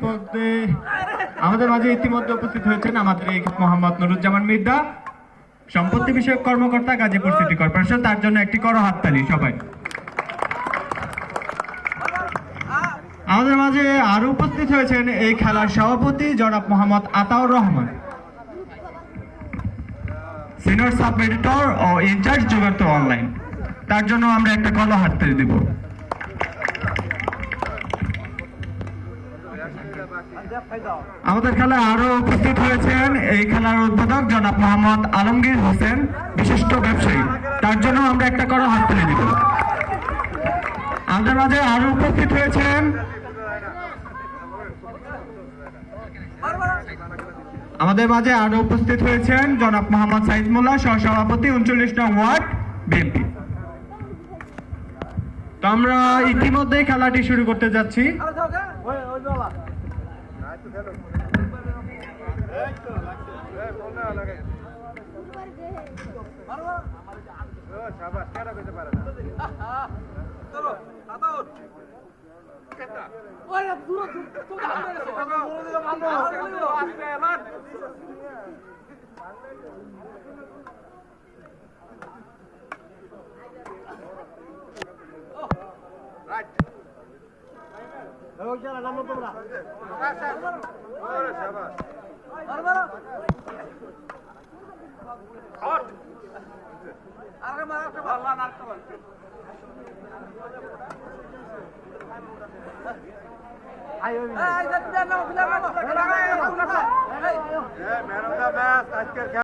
পদে আমাদের মাঝে ইতিমধ্যে উপস্থিত হয়েছেন আমাদের এই মোহাম্মদ নুরুজ্জামান মির্জা, সম্পত্তি বিষয়ক কর্মকর্তা, গাজীপুর সিটি কর্পোরেশন। তার জন্য একটি করো হাততালি সবাই। আমাদের মাঝে আরো উপস্থিত হয়েছেন এই খেলার সভাপতি জনাব Mohammad Ataur Rahman, senior sub editor ও ইনচার্জ যুগান্ত অনলাইন। তার জন্য আমরা একটা করো হাততালি দিব। আমাদের খেলায় আরো উপস্থিত হয়েছেন এই খেলার উদ্বোধক জনাব মোহাম্মদ আলমগীর হোসেন, বিশিষ্ট ব্যবসায়ী। তার জন্য আমরা একটা করো হাততালি দিব। আমাদের মাঝে আরো উপস্থিত হয়েছেন জনাব মোহাম্মদ সাইদ মোল্লা, সহসভাপতি 39 নং ওয়ার্ড বিএনপি। তো আমরা ইতিমধ্যেই খেলাটি শুরু করতে যাচ্ছি।